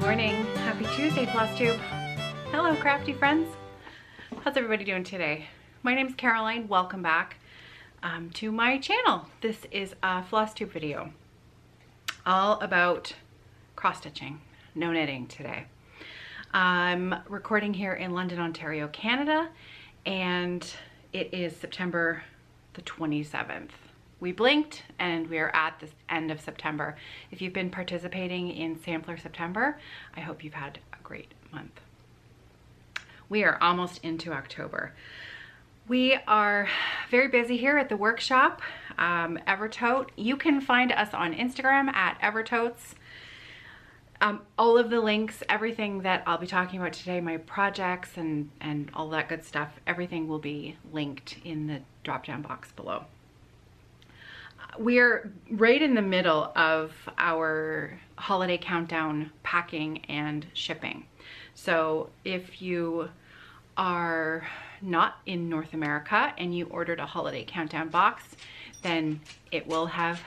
morning. Happy Tuesday, Flosstube. Hello, crafty friends. How's everybody doing today? My name's Caroline. Welcome back to my channel. This is a Flosstube video all about cross-stitching, no knitting today. I'm recording here in London, Ontario, Canada, and it is September the 27th. We blinked and we are at the end of September. If you've been participating in Sampler September, I hope you've had a great month. We are almost into October. We are very busy here at the workshop, Evertote. You can find us on Instagram at Evertotes. All of the links, everything that I'll be talking about today, my projects and all that good stuff, everything will be linked in the drop-down box below. We're right in the middle of our holiday countdown packing and shipping. So if you are not in North America and you ordered a holiday countdown box, then it will have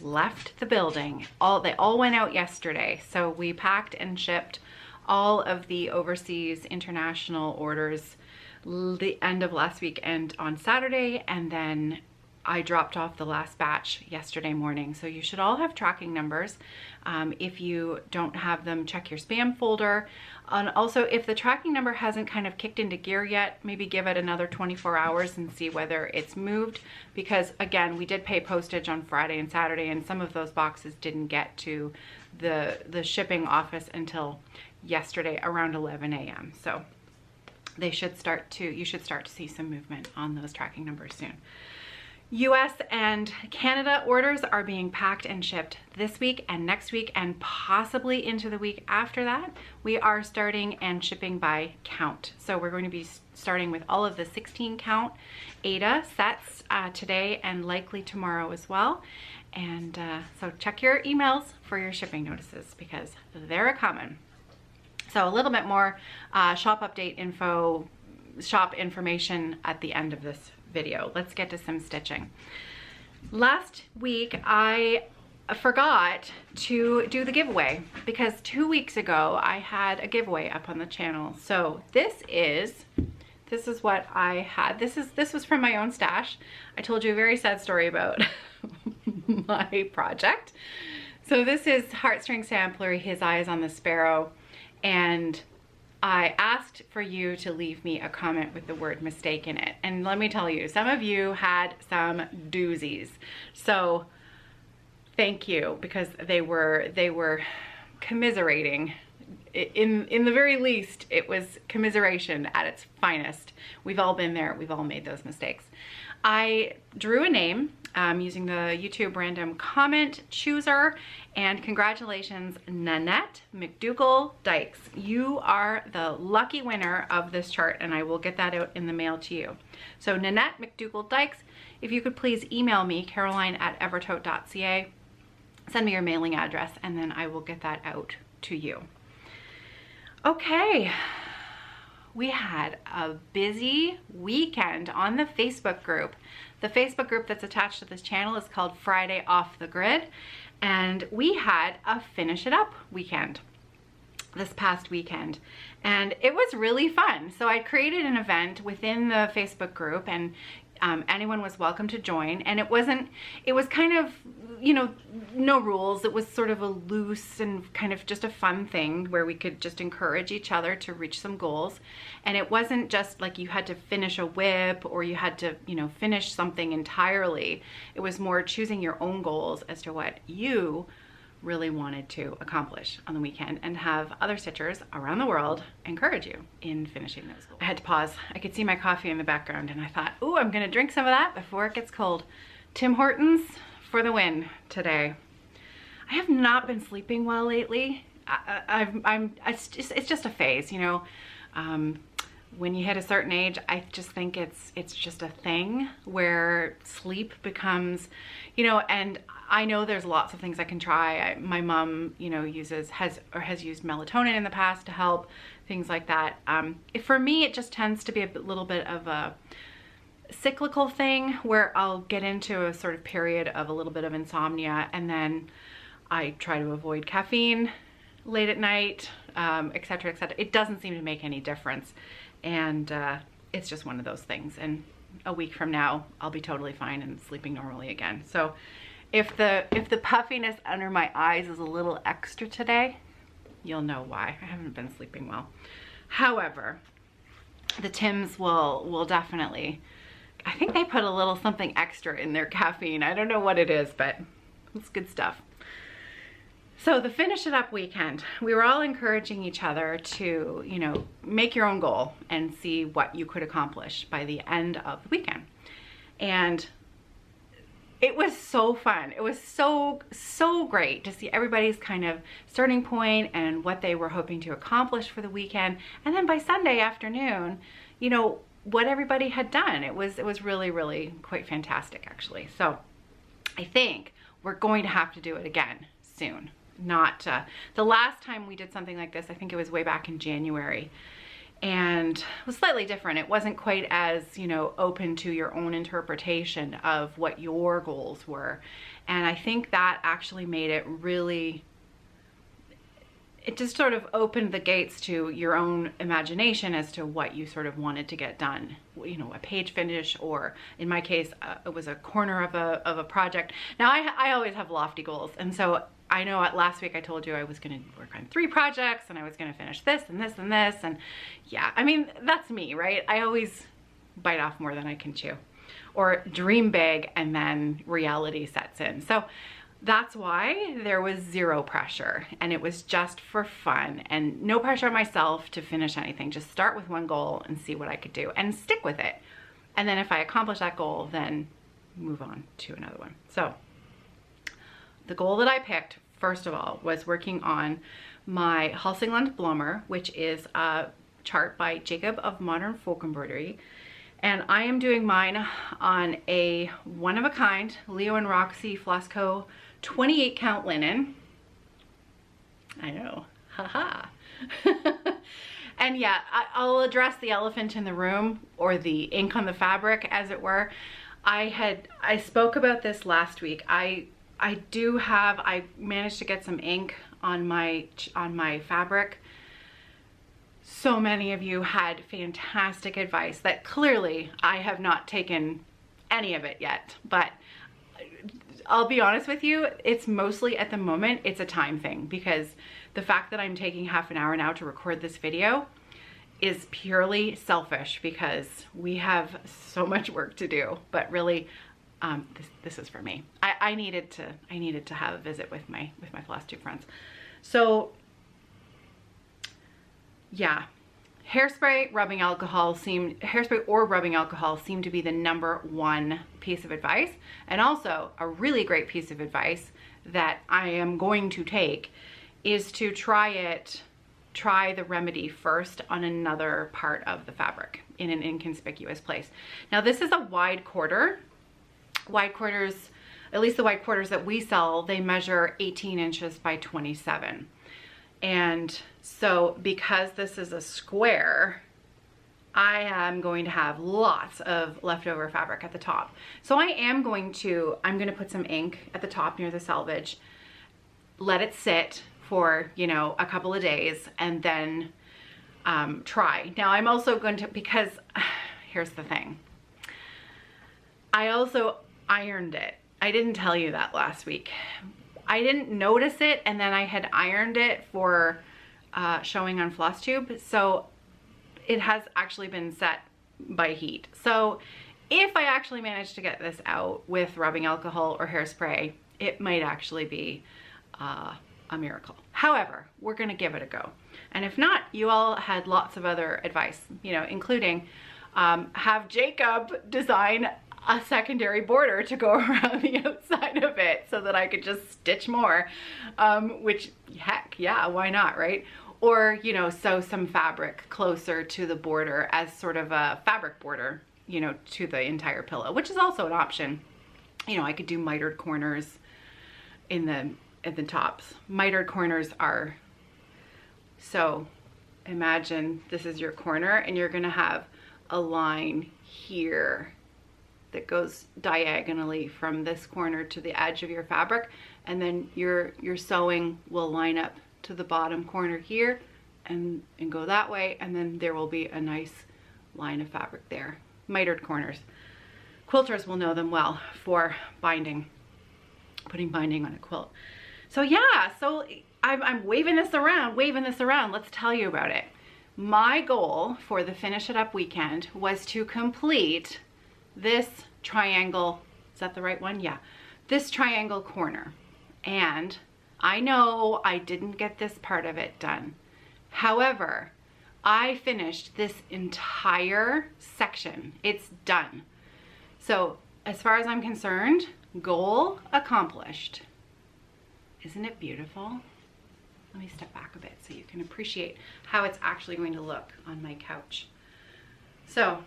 left the building. They all went out yesterday. So we packed and shipped all of the overseas international orders the end of last week and on Saturday, and then I dropped off the last batch yesterday morning. So you should all have tracking numbers. If you don't have them, check your spam folder. And also, if the tracking number hasn't kind of kicked into gear yet, maybe give it another 24 hours and see whether it's moved. Because again, we did pay postage on Friday and Saturday, and some of those boxes didn't get to the shipping office until yesterday around 11 a.m. So you should start to see some movement on those tracking numbers soon. US and Canada orders are being packed and shipped this week and next week and possibly into the week after that. We are starting and shipping by count. So we're going to be starting with all of the 16 count Ada sets today and likely tomorrow as well. And so check your emails for your shipping notices because they're a common. So a little bit more shop update info, shop information at the end of this video. Let's get to some stitching. Last week I forgot to do the giveaway because 2 weeks ago I had a giveaway up on the channel. So this is what I had. This was from my own stash. I told you a very sad story about my project. So this is Heartstring Sampler, His Eyes on the Sparrow, and I asked for you to leave me a comment with the word mistake in it. And let me tell you, some of you had some doozies. So thank you, because they were commiserating. In the very least, it was commiseration at its finest. We've all been there. We've all made those mistakes. I drew a name using the YouTube random comment chooser, and congratulations, Nanette McDougall Dykes. You are the lucky winner of this chart, and I will get that out in the mail to you. So Nanette McDougall Dykes, if you could please email me, caroline@evertote.ca, send me your mailing address, and then I will get that out to you. Okay. We had a busy weekend on the Facebook group. The Facebook group that's attached to this channel is called Friday Off the Grid, and we had a finish it up weekend this past weekend, and it was really fun. So I created an event within the Facebook group, and anyone was welcome to join, and it was kind of, you know, no rules. It was sort of a loose and kind of just a fun thing where we could just encourage each other to reach some goals. And it wasn't just like you had to finish a whip or you had to, you know, finish something entirely. It was more choosing your own goals as to what you really wanted to accomplish on the weekend, and have other stitchers around the world encourage you in finishing those goals. I had to pause. I could see my coffee in the background, and I thought, ooh, I'm gonna drink some of that before it gets cold. Tim Hortons for the win today. I have not been sleeping well lately. It's just a phase, you know. When you hit a certain age, I just think it's just a thing where sleep becomes, you know, and I know there's lots of things I can try. My mom, you know, has used melatonin in the past to help, things like that. For me, it just tends to be a little bit of a cyclical thing where I'll get into a sort of period of a little bit of insomnia, and then I try to avoid caffeine late at night, etc., etc. It doesn't seem to make any difference. And it's just one of those things. And a week from now, I'll be totally fine and sleeping normally again. So if the puffiness under my eyes is a little extra today, you'll know why. I haven't been sleeping well. However, the Tims will definitely, I think they put a little something extra in their caffeine. I don't know what it is, but it's good stuff. So the Finish It Up weekend, we were all encouraging each other to, you know, make your own goal and see what you could accomplish by the end of the weekend. And it was so fun. It was so great to see everybody's kind of starting point and what they were hoping to accomplish for the weekend. And then by Sunday afternoon, you know, what everybody had done. It was really, really quite fantastic, actually. So I think we're going to have to do it again soon. Not the last time we did something like this, I think it was way back in January, and it was slightly different. It wasn't quite as, you know, open to your own interpretation of what your goals were. And I think that actually made it really, it just sort of opened the gates to your own imagination as to what you sort of wanted to get done. You know, a page finish, or in my case, it was a corner of a project. Now I always have lofty goals. And so I know last week I told you I was going to work on 3 projects and I was going to finish this and this and this. And yeah, I mean, that's me, right? I always bite off more than I can chew, or dream big and then reality sets in. So that's why there was 0 pressure, and it was just for fun and no pressure on myself to finish anything. Just start with one goal and see what I could do and stick with it. And then if I accomplish that goal, then move on to another one. So the goal that I picked, first of all, was working on my Halsingland Blommer, which is a chart by Jacob of Modern Folk Embroidery. And I am doing mine on a one-of-a-kind Leo&Roxy Floss Co 28 count linen. I know, haha. And yeah, I'll address the elephant in the room, or the ink on the fabric, as it were. I spoke about this last week. I managed to get some ink on my fabric. So many of you had fantastic advice that clearly I have not taken any of it yet, but I'll be honest with you, it's mostly at the moment, it's a time thing, because the fact that I'm taking half an hour now to record this video is purely selfish, because we have so much work to do. But really, this is for me. I needed to have a visit with my Flosstube friends. So yeah, hairspray or rubbing alcohol seemed to be the -- piece of advice. And also a really great piece of advice that I am going to take is to try the remedy first on another part of the fabric in an inconspicuous place. Now this is a wide quarter. Wide quarters, at least the wide quarters that we sell, they measure 18 inches by 27. And so because this is a square, I am going to have lots of leftover fabric at the top. So I'm going to put some ink at the top near the selvage, let it sit for, you know, a couple of days, and then try. Now I'm also going to, because here's the thing. I also ironed it. I didn't tell you that last week. I didn't notice it, and then I had ironed it for showing on Flosstube. So it has actually been set by heat. So if I actually manage to get this out with rubbing alcohol or hairspray, it might actually be a miracle. However, we're gonna give it a go. And if not, you all had lots of other advice, you know, including have Jacob design a secondary border to go around the outside of it so that I could just stitch more, which, heck yeah, why not, right? Or, you know, sew some fabric closer to the border as sort of a fabric border, you know, to the entire pillow, which is also an option. You know, I could do mitered corners at the tops. Mitered corners are, so imagine this is your corner and you're gonna have a line here that goes diagonally from this corner to the edge of your fabric, and then your sewing will line up to the bottom corner here and go that way, and then there will be a nice line of fabric there. Mitered corners. Quilters will know them well for binding, putting binding on a quilt. So yeah, so I'm waving this around. Let's tell you about it. My goal for the Finish It Up weekend was to complete this triangle. Is that the right one? Yeah. This triangle corner. And I know I didn't get this part of it done. However, I finished this entire section. It's done. So as far as I'm concerned, goal accomplished. Isn't it beautiful? Let me step back a bit so you can appreciate how it's actually going to look on my couch. So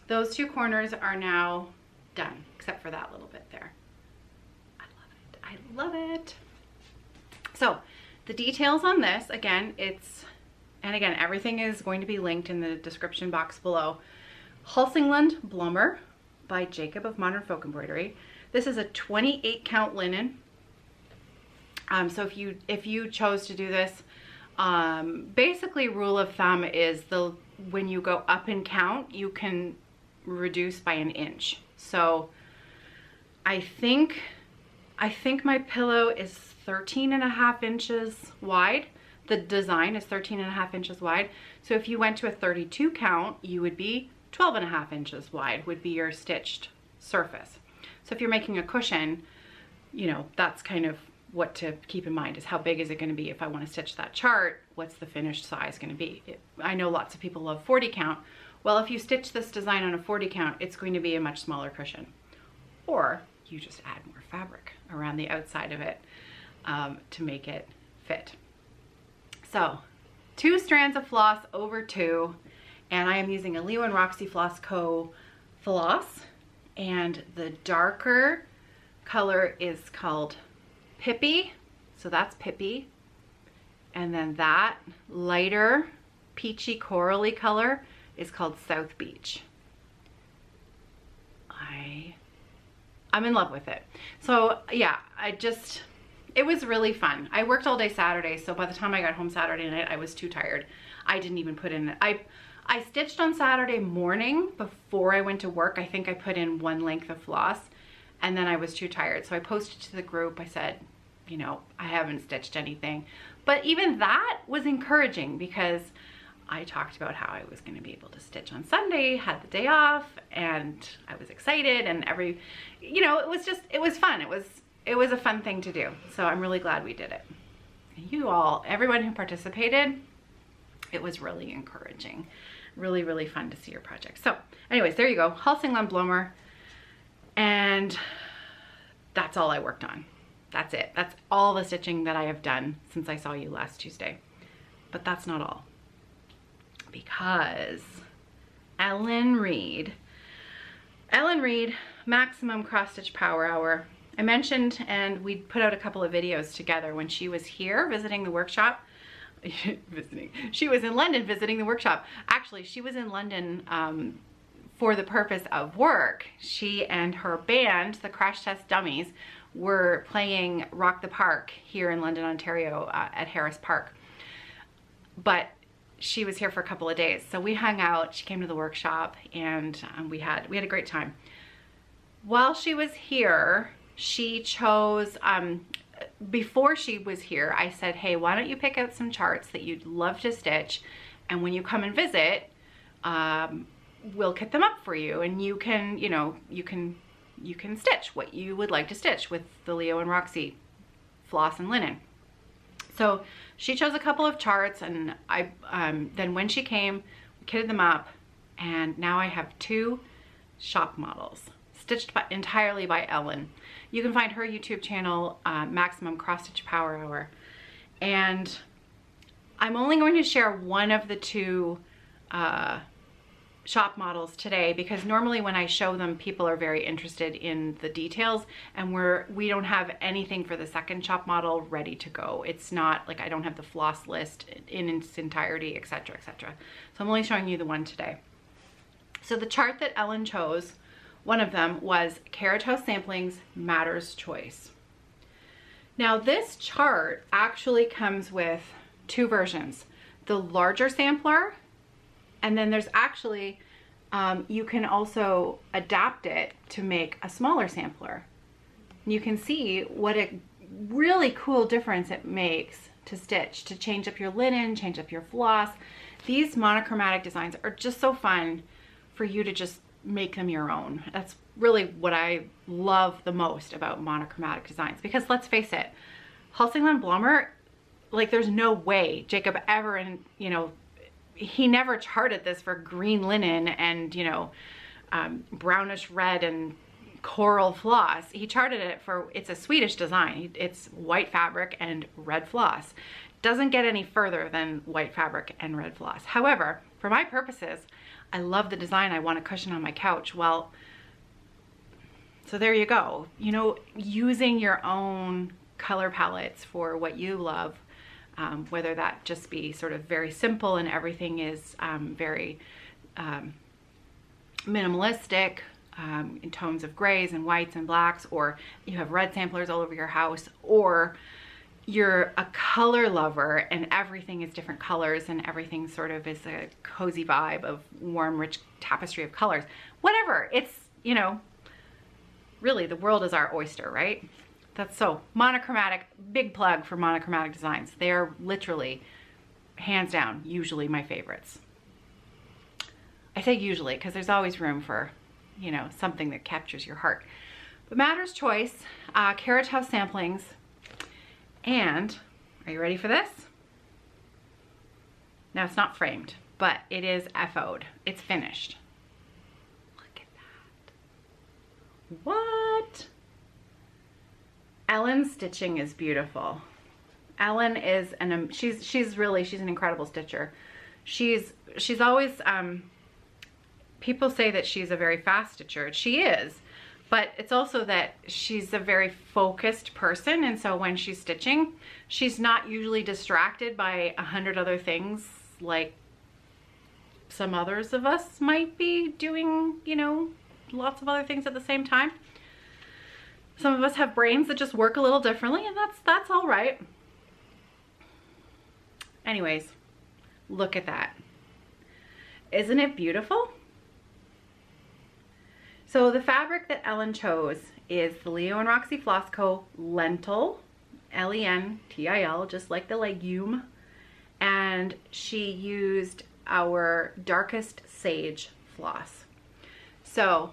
those two corners are now done, except for that little bit there. I love it. I love it. So the details on this, again, everything is going to be linked in the description box below. Halsingland Blommer by Jacob of Modern Folk Embroidery. This is a 28 count linen. So if you chose to do this, basically rule of thumb is when you go up in count, you can reduce by an inch. So I think my pillow is 13.5 inches wide. The design is 13.5 inches wide. So if you went to a 32 count, you would be 12.5 inches wide would be your stitched surface. So if you're making a cushion, you know, that's kind of what to keep in mind, is how big is it going to be. If I want to stitch that chart, what's the finished size going to be? I know lots of people love 40 count. Well, if you stitch this design on a 40 count, it's going to be a much smaller cushion. Or you just add more fabric around the outside of it to make it fit. So 2 strands of floss over 2, and I am using a Leo&Roxy Floss Co floss, and the darker color is called Pippy, so that's Pippy, and then that lighter peachy corally color is called South Beach. I'm in love with it. So yeah, it was really fun. I worked all day Saturday, so by the time I got home Saturday night, I was too tired. I didn't even put in, I stitched on Saturday morning before I went to work. I think I put in 1 length of floss, and then I was too tired. So I posted to the group, I said, you know, I haven't stitched anything. But even that was encouraging, because I talked about how I was going to be able to stitch on Sunday, had the day off, and I was excited, and you know, it was fun. It was a fun thing to do. So I'm really glad we did it. Everyone who participated, it was really encouraging. Really, really fun to see your project. So anyways, there you go. Halsingland Blommer. And that's all I worked on. That's it. That's all the stitching that I have done since I saw you last Tuesday. But that's not all. Because Ellen Reid, Maximum Cross Stitch Power Hour. I mentioned, and we put out a couple of videos together when she was here visiting the workshop. She was in London visiting the workshop. Actually, she was in London for the purpose of work. She and her band, the Crash Test Dummies, were playing Rock the Park here in London, Ontario at Harris Park. But she was here for a couple of days. So we hung out, she came to the workshop, and we had a great time. While she was here, she chose, before she was here, I said, hey, why don't you pick out some charts that you'd love to stitch, and when you come and visit, we'll kit them up for you, and you can, you know, you can stitch what you would like to stitch with the Leo&Roxy floss and linen. So she chose a couple of charts, and then when she came, we kitted them up, and now I have 2 shop models stitched entirely by Ellen. You can find her YouTube channel, Maximum Cross Stitch Power Hour, and I'm only going to share one of the 2 shop models today, because normally when I show them, people are very interested in the details, and we don't have anything for the second shop model ready to go. It's not like I don't have the floss list in its entirety, etc., etc. So I'm only showing you the one today. So the chart that Ellen chose, one of them was Carriage House Samplings Matter's Choice. Now this chart actually comes with two versions, the larger sampler, and then there's actually, you can also adapt it to make a smaller sampler. You can see what a really cool difference it makes to stitch, to change up your linen, change up your floss. These monochromatic designs are just so fun for you to just make them your own. That's really what I love the most about monochromatic designs, because let's face it, Halsingland Blommer, like there's no way Jacob ever, and you know, he never charted this for green linen and, you know, brownish red and coral floss. He charted it for, it's a Swedish design. It's white fabric and red floss. Doesn't get any further than white fabric and red floss. However, for my purposes, I love the design. I want a cushion on my couch. Well, so there you go. You know, using your own color palettes for what you love, whether that just be sort of very simple and everything is very minimalistic, in tones of grays and whites and blacks, or you have red samplers all over your house, or you're a color lover and everything is different colors and everything sort of is a cozy vibe of warm, rich tapestry of colors. Whatever, it's, you know, really the world is our oyster, right? That's so monochromatic, big plug for monochromatic designs. They are literally, hands down, usually my favorites. I say usually because there's always room for, you know, something that captures your heart. But Matter's Choice, Carriage House samplings, and are you ready for this? Now it's not framed, but it is FO'd. It's finished. Look at that. What? Ellen's stitching is beautiful. Ellen is she's an incredible stitcher. She's always, people say that she's a very fast stitcher. She is, but it's also that she's a very focused person, and so when she's stitching, she's not usually distracted by 100 other things like some others of us might be doing, you know, lots of other things at the same time. Some of us have brains that just work a little differently, and that's all right. Anyways, look at that. Isn't it beautiful? So the fabric that Ellen chose is the Leo&Roxy Floss Co. Lentil, Lentil, just like the legume. And she used our darkest sage floss. So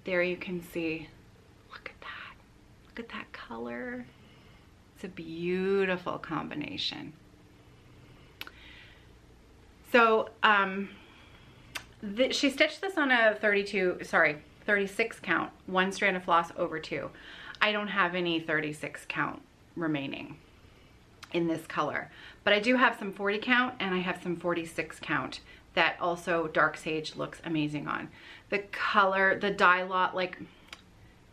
there you can see, look at that. Look at that color. It's a beautiful combination. So she stitched this on a 36 count, one strand of floss over two. I don't have any 36 count remaining in this color, but I do have some 40 count and I have some 46 count that also dark sage looks amazing on. The color, the dye lot, like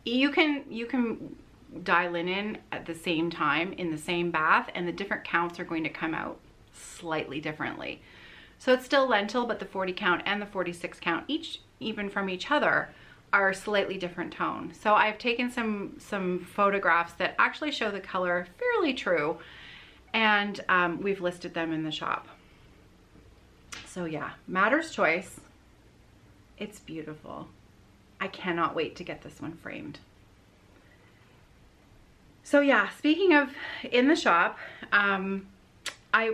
you can dye linen at the same time in the same bath, and the different counts are going to come out slightly differently. So it's still lentil, but the 40 count and the 46 count, each, even from each other, are slightly different tone. So I've taken some photographs that actually show the color fairly true, and we've listed them in the shop. So yeah, Matter's Choice. It's beautiful. I cannot wait to get this one framed. So yeah, speaking of in the shop,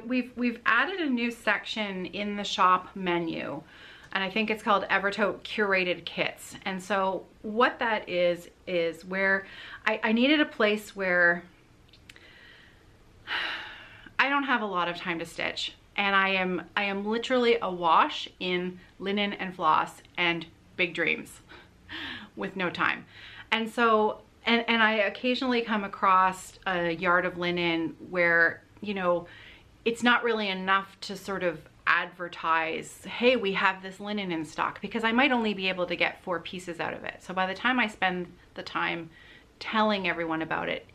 we've added a new section in the shop menu, and I think it's called Everto Curated Kits. And so what that is where I needed a place where I don't have a lot of time to stitch, and I am literally awash in linen and floss and big dreams with no time. And so and I occasionally come across a yard of linen where, you know, it's not really enough to sort of advertise, hey, we have this linen in stock, because I might only be able to get 4 pieces out of it. So by the time I spend the time telling everyone about it,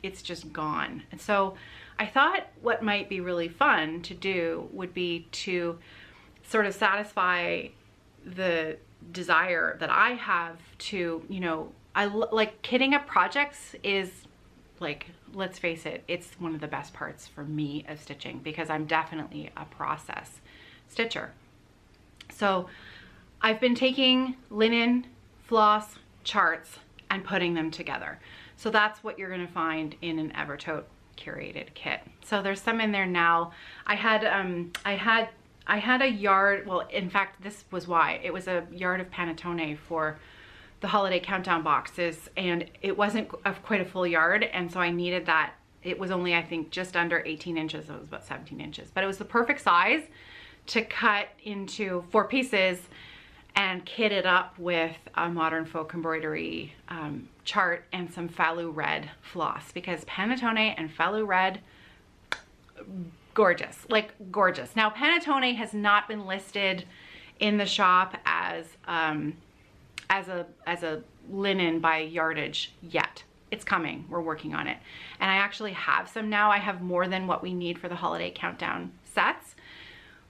it's just gone. And so I thought what might be really fun to do would be to sort of satisfy the desire that I have to, you know, like kitting up projects is like, let's face it, it's one of the best parts for me of stitching, because I'm definitely a process stitcher. So I've been taking linen, floss, charts, and putting them together. So that's what you're gonna find in an Evertote curated kit. So there's some in there now. I had a yard, well, in fact, this was why. It was a yard of panettone for the holiday countdown boxes, and it wasn't quite a full yard, and so I needed that. It was only, I think, just under 18 inches. It was about 17 inches, but it was the perfect size to cut into 4 pieces and kit it up with a Modern Folk Embroidery chart and some Falou red floss, because panettone and Falou red, gorgeous, like gorgeous. Now, panettone has not been listed in the shop as a linen by yardage yet. It's coming. We're working on it. And I actually have some now. I have more than what we need for the holiday countdown sets.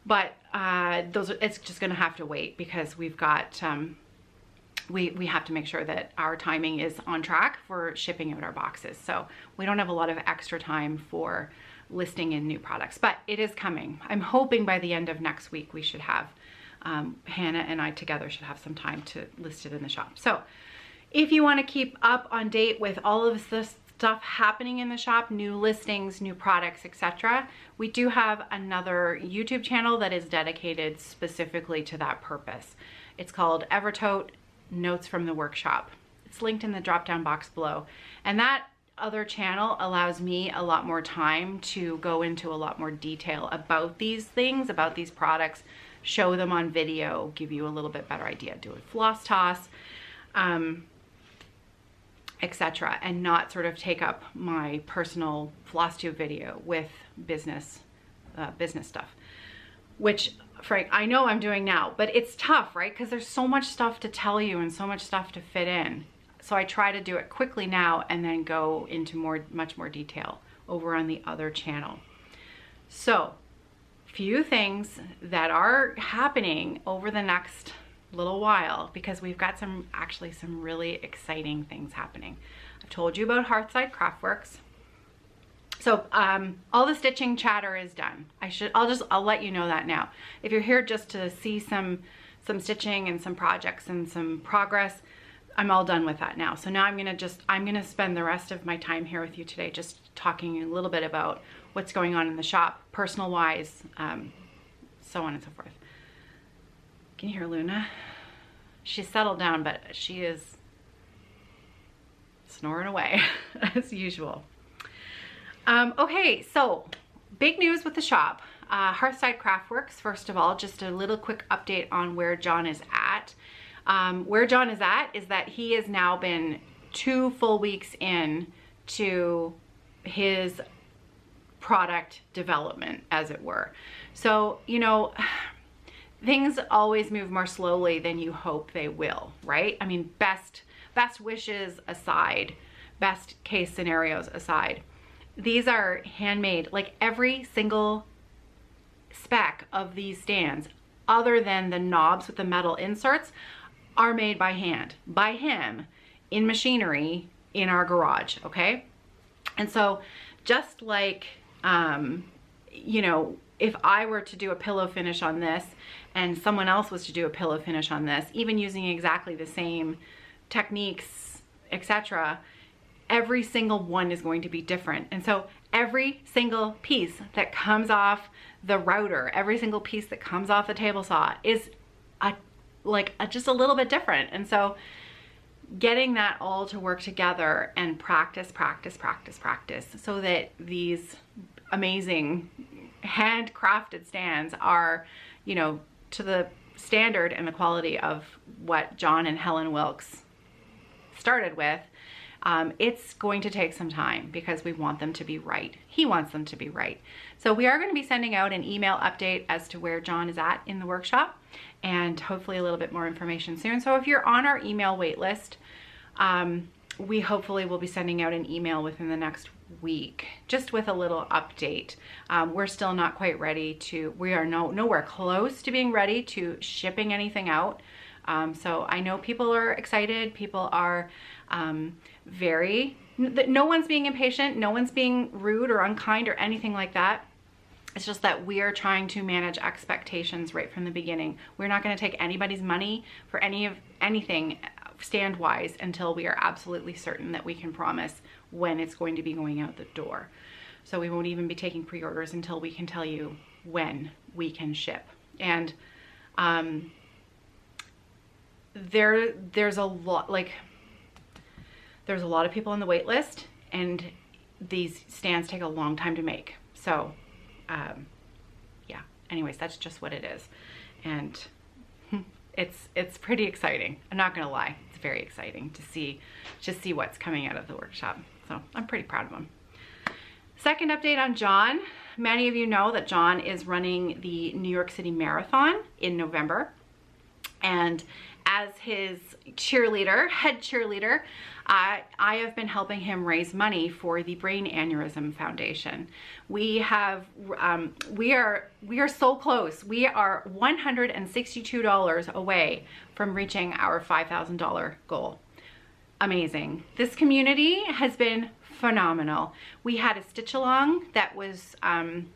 But it's just going to have to wait, because we've got, we have to make sure that our timing is on track for shipping out our boxes. So we don't have a lot of extra time for listing in new products, but it is coming. I'm hoping by the end of next week we should have, Hannah and I together should have some time to list it in the shop. So if you want to keep up on date with all of this stuff happening in the shop, new listings, new products, etc., we do have another YouTube channel that is dedicated specifically to that purpose. It's called Evertote Notes from the Workshop. It's linked in the drop down box below, and that other channel allows me a lot more time to go into a lot more detail about these things, about these products, show them on video, give you a little bit better idea, do a floss toss, etc., and not sort of take up my personal Flosstube video with business stuff, which, Frank, I know I'm doing now, but it's tough, right? Because there's so much stuff to tell you and so much stuff to fit in. So I try to do it quickly now and then go into much more detail over on the other channel. So, few things that are happening over the next little while, because we've got actually some really exciting things happening. I've told you about Hearthside Craftworks. So all the stitching chatter is done. I'll let you know that now. If you're here just to see some stitching and some projects and some progress, I'm all done with that now. So now I'm gonna spend the rest of my time here with you today just talking a little bit about what's going on in the shop, personal wise, so on and so forth. Can you hear Luna? She's settled down, but she is snoring away as usual. Okay, so big news with the shop. Hearthside Craftworks, first of all, just a little quick update on where John is at. Where John is at is that he has now been 2 full weeks in to his product development, as it were. So, you know, things always move more slowly than you hope they will, right? I mean, best wishes aside, best case scenarios aside, these are handmade. Like, every single spec of these stands, other than the knobs with the metal inserts, are made by hand, by him, in machinery, in our garage, okay? And so, just like, you know, if I were to do a pillow finish on this and someone else was to do a pillow finish on this, even using exactly the same techniques, etc., every single one is going to be different. And so every single piece that comes off the router, every single piece that comes off the table saw is just a little bit different. And so getting that all to work together and practice so that these amazing handcrafted stands are, you know, to the standard and the quality of what John and Helen Wilkes started with. It's going to take some time because we want them to be right. He wants them to be right. So we are going to be sending out an email update as to where John is at in the workshop, and hopefully a little bit more information soon. So if you're on our email wait list, we hopefully will be sending out an email within the next week, just with a little update. We're still not quite ready we are nowhere close to being ready to shipping anything out. So I know people are excited. People are very no one's being impatient, no one's being rude or unkind or anything like that. It's just that we are trying to manage expectations right from the beginning. We're not going to take anybody's money for anything stand-wise until we are absolutely certain that we can promise when it's going to be going out the door. So we won't even be taking pre-orders until we can tell you when we can ship. And there's a lot, like, there's a lot of people on the wait list, and these stands take a long time to make. So yeah, anyways, that's just what it is. And it's pretty exciting. I'm not gonna lie, it's very exciting to see what's coming out of the workshop. So I'm pretty proud of them. Second update on John. Many of you know that John is running the New York City Marathon in November. And as his cheerleader, head cheerleader, I have been helping him raise money for the Brain Aneurysm Foundation. We are so close. We are $162 away from reaching our $5,000 goal. Amazing. This community has been phenomenal. We had a stitch along that was hosted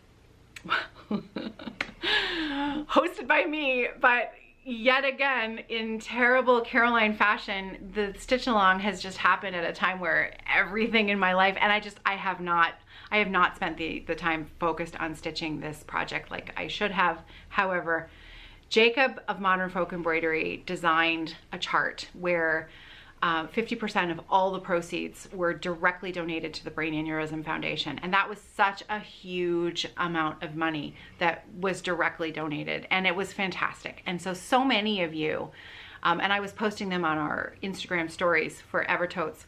by me, but yet again, in terrible Caroline fashion, the stitch along has just happened at a time where everything in my life, and I have not spent the time focused on stitching this project like I should have. However, Jacob of Modern Folk Embroidery designed a chart where 50% of all the proceeds were directly donated to the Brain Aneurysm Foundation. And that was such a huge amount of money that was directly donated. And it was fantastic. And so many of you, and I was posting them on our Instagram stories for Evertotes,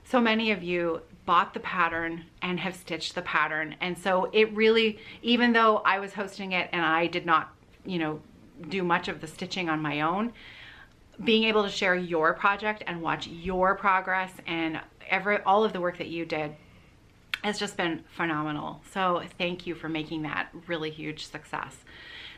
so many of you bought the pattern and have stitched the pattern. And so it really, even though I was hosting it and I did not, you know, do much of the stitching on my own, being able to share your project and watch your progress and all of the work that you did has just been phenomenal. So thank you for making that really huge success.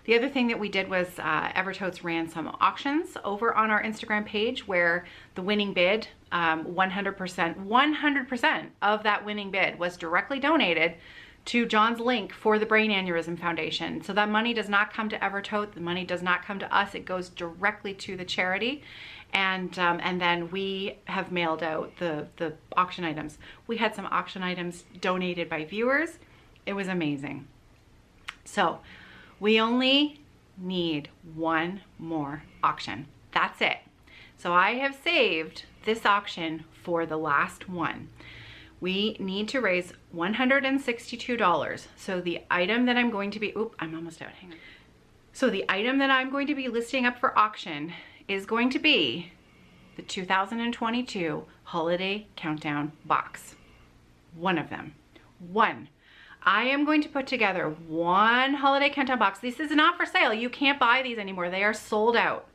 The other thing that we did was Evertotes ran some auctions over on our Instagram page where the winning bid, 100% of that winning bid was directly donated to John's link for the Brain Aneurysm Foundation. So that money does not come to Evertote, the money does not come to us, it goes directly to the charity. And then we have mailed out the auction items. We had some auction items donated by viewers. It was amazing. So we only need one more auction. That's it. So I have saved this auction for the last one. We need to raise $162. So the item that I'm going to be, I'm almost out, hang on. So the item that I'm going to be listing up for auction is going to be the 2022 Holiday Countdown box. One of them. One. I am going to put together one Holiday Countdown box. This is not for sale. You can't buy these anymore. They are sold out.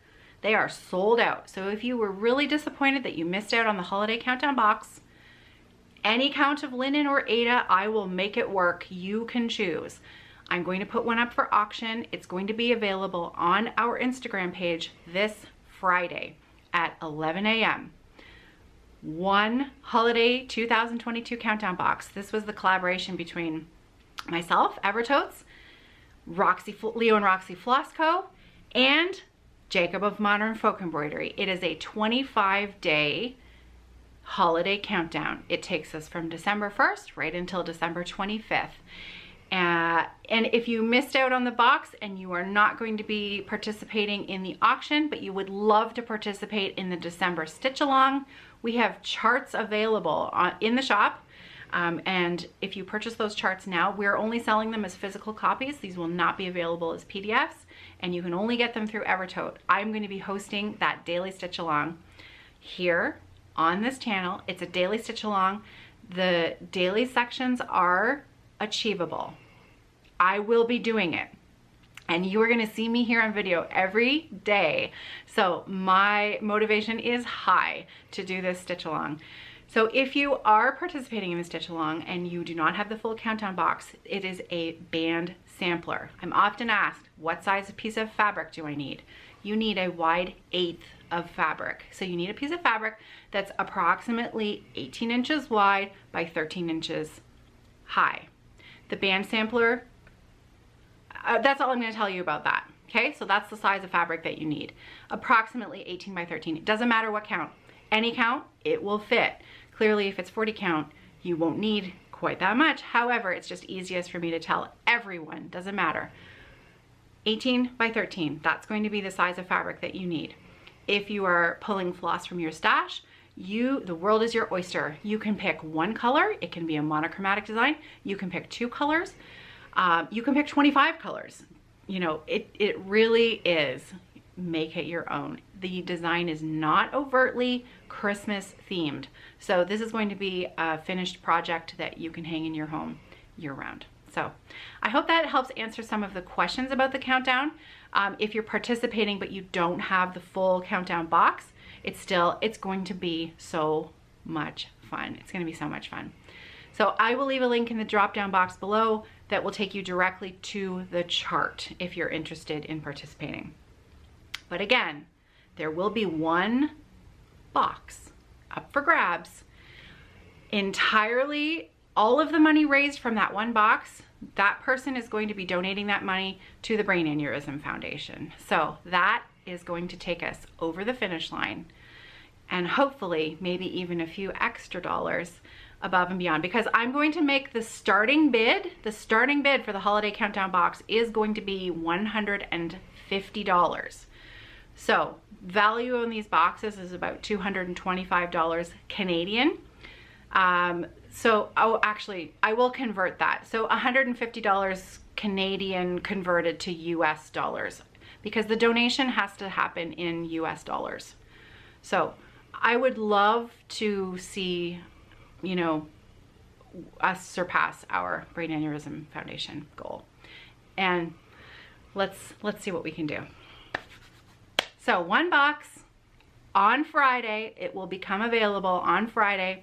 They are sold out. So if you were really disappointed that you missed out on the Holiday Countdown box, any count of linen or Aida, I will make it work. You can choose. I'm going to put one up for auction. It's going to be available on our Instagram page this Friday at 11 a.m. One Holiday 2022 Countdown box. This was the collaboration between myself, Evertotes, Leo&Roxy Floss Co, and Jacob of Modern Folk Embroidery. It is a 25-day holiday countdown. It takes us from December 1st right until December 25th. And if you missed out on the box and you are not going to be participating in the auction, but you would love to participate in the December stitch along, we have charts available in the shop. And if you purchase those charts now, we're only selling them as physical copies. These will not be available as PDFs, and you can only get them through Evertote. I'm going to be hosting that daily stitch along here on this channel. It's a daily stitch along. The daily sections are achievable. I will be doing it, and you are going to see me here on video every day. So my motivation is high to do this stitch along. So if you are participating in the stitch along and you do not have the full countdown box, it is a band sampler. I'm often asked, what size piece of fabric do I need? You need a wide 1/8 of fabric. So you need a piece of fabric that's approximately 18 inches wide by 13 inches high. The band sampler, that's all I'm going to tell you about that. Okay, so that's the size of fabric that you need. Approximately 18 by 13. It doesn't matter what count. Any count, it will fit. Clearly, if it's 40 count, you won't need quite that much. However, it's just easiest for me to tell everyone, doesn't matter. 18 by 13, that's going to be the size of fabric that you need. If you are pulling floss from your stash, the world is your oyster. You can pick one color. It can be a monochromatic design. You can pick 2 colors. You can pick 25 colors. You know, it really is, make it your own. The design is not overtly Christmas themed. So this is going to be a finished project that you can hang in your home year round. So I hope that helps answer some of the questions about the countdown. If you're participating but you don't have the full countdown box, it's going to be so much fun. It's going to be so much fun. So I will leave a link in the drop down box below that will take you directly to the chart if you're interested in participating. But again, there will be one box up for grabs. Entirely, all of the money raised from that one box, that person is going to be donating that money to the Brain Aneurysm Foundation. So that is going to take us over the finish line, and hopefully maybe even a few extra dollars above and beyond, because I'm going to make the starting bid for the holiday countdown box is going to be $150. So value on these boxes is about $225 Canadian. Actually, I will convert that. So $150 Canadian converted to US dollars, because the donation has to happen in US dollars. So I would love to see, you know, us surpass our Brain Aneurysm Foundation goal. And let's see what we can do. So one box on Friday, it will become available on Friday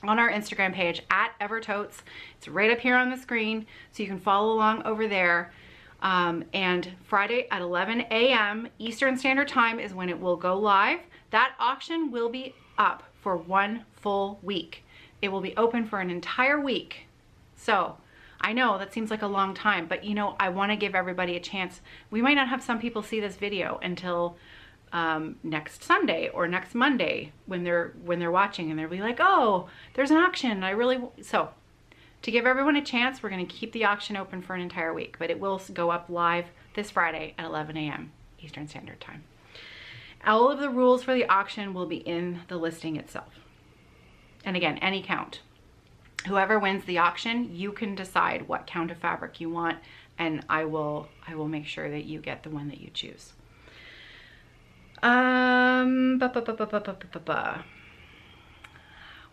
on our Instagram page at Evertotes. It's right up here on the screen, so you can follow along over there. And Friday at 11 a.m. Eastern Standard Time is when it will go live. That auction will be up for 1 full week. It will be open for an entire week. So I know that seems like a long time, but you know, I want to give everybody a chance. We might not have some people see this video until next Sunday or next Monday when they're watching, and they'll be like, oh, there's an auction. So to give everyone a chance, we're going to keep the auction open for an entire week, but it will go up live this Friday at 11 a.m. Eastern Standard Time. All of the rules for the auction will be in the listing itself. And again, any count. Whoever wins the auction, you can decide what count of fabric you want, and I will make sure that you get the one that you choose.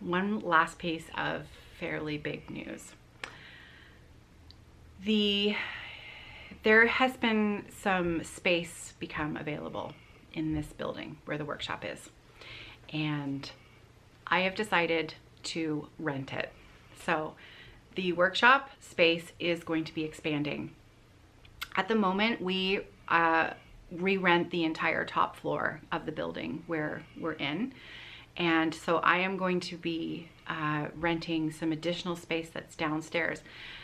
One last piece of fairly big news. There has been some space become available in this building where the workshop is, and I have decided to rent it. So the workshop space is going to be expanding. At the moment, we re-rent the entire top floor of the building where we're in. And so I am going to be renting some additional space that's downstairs.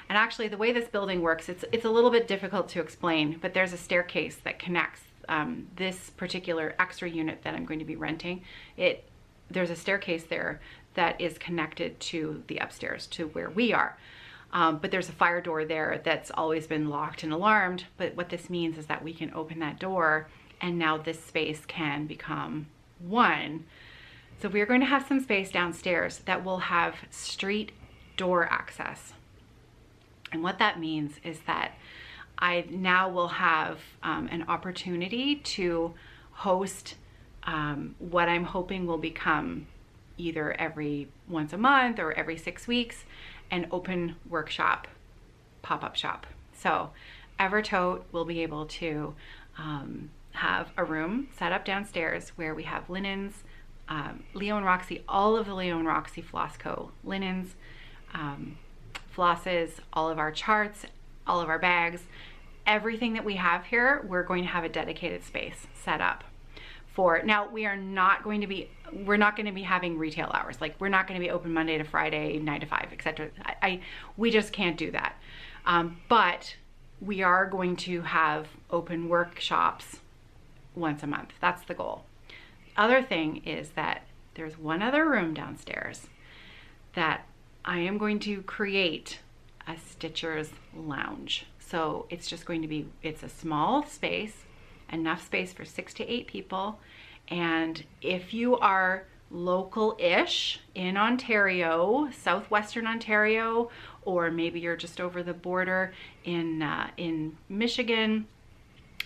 And actually the way this building works, it's a little bit difficult to explain, but there's a staircase that connects this particular extra unit that I'm going to be renting. There's a staircase there that is connected to the upstairs, to where we are. But there's a fire door there that's always been locked and alarmed. But what this means is that we can open that door, and now this space can become one. So we're going to have some space downstairs that will have street door access. And what that means is that I now will have an opportunity to host what I'm hoping will become either every once a month or every 6 weeks, an open workshop, pop-up shop. So Evertote will be able to have a room set up downstairs where we have linens, Leo&Roxy, all of the Leo&Roxy Floss Co linens, flosses, all of our charts, all of our bags, everything that we have here, we're going to have a dedicated space set up for, now we're not going to be having retail hours. Like, we're not going to be open Monday to Friday, 9 to 5, etc. We just can't do that. But we are going to have open workshops once a month. That's the goal. Other thing is that there's one other room downstairs that I am going to create a Stitcher's lounge. So it's just going to be, it's a small space, enough space for 6 to 8 people. And if you are local-ish in Ontario, southwestern Ontario, or maybe you're just over the border in Michigan,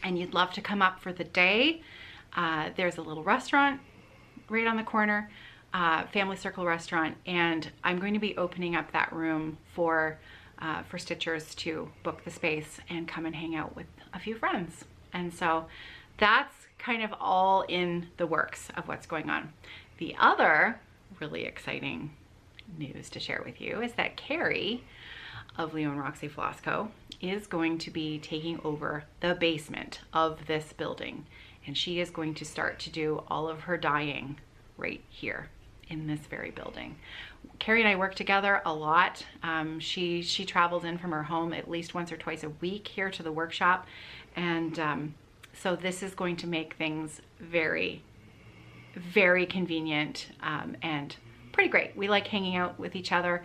and you'd love to come up for the day, there's a little restaurant right on the corner, Family Circle restaurant, and I'm going to be opening up that room for Stitchers to book the space and come and hang out with a few friends. And so that's kind of all in the works of what's going on. The other really exciting news to share with you is that Carrie of Leo&Roxy Floss Co is going to be taking over the basement of this building, and she is going to start to do all of her dyeing right here in this very building. Carrie and I work together a lot. She travels in from her home at least once or twice a week here to the workshop, and so this is going to make things very, very convenient and pretty great. We like hanging out with each other.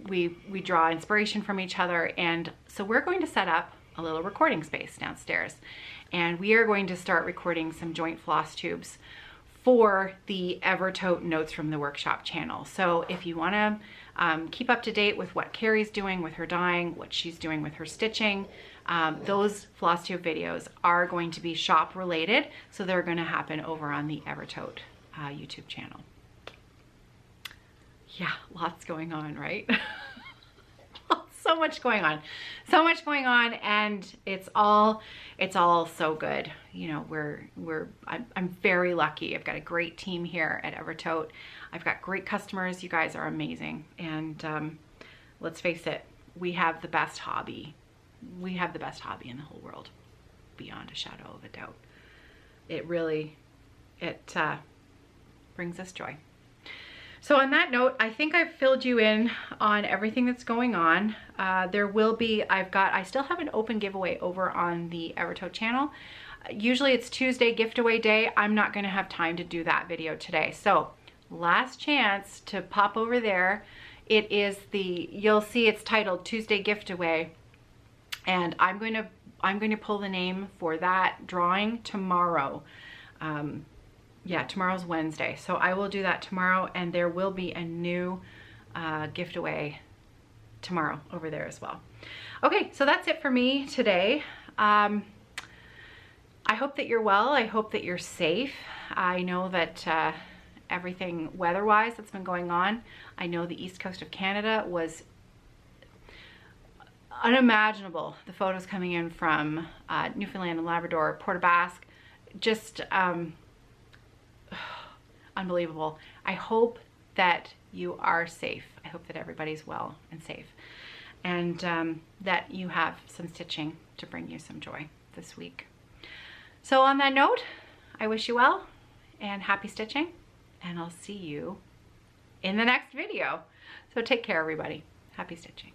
We draw inspiration from each other, and so we're going to set up a little recording space downstairs, and we are going to start recording some joint floss tubes for the Everto Notes from the Workshop channel. So if you want to keep up to date with what Carrie's doing with her dyeing, what she's doing with her stitching, those floss tube videos are going to be shop related, so they're going to happen over on the Evertote YouTube channel. Yeah, lots going on, right? So much going on, and it's all so good. You know, I'm very lucky. I've got a great team here at Evertote. I've got great customers. You guys are amazing, and let's face it, we have the best hobby. We have the best hobby in the whole world, beyond a shadow of a doubt. It really, it brings us joy. So on that note, I think I've filled you in on everything that's going on. There will be, I still have an open giveaway over on the Everto channel. Usually it's Tuesday giveaway day. I'm not gonna have time to do that video today. So last chance to pop over there. It is you'll see it's titled Tuesday giveaway, and I'm going to pull the name for that drawing tomorrow. Yeah, tomorrow's Wednesday, so I will do that tomorrow, and there will be a new giveaway tomorrow over there as well. Okay, so that's it for me today. I hope that you're well. I hope that you're safe. I know that everything weather-wise that's been going on, I know the east coast of Canada was unimaginable. The photos coming in from Newfoundland and Labrador, Port aux Basques, just unbelievable. I hope that you are safe. I hope that everybody's well and safe, and that you have some stitching to bring you some joy this week. So on that note, I wish you well and happy stitching, and I'll see you in the next video. So take care, everybody. Happy stitching.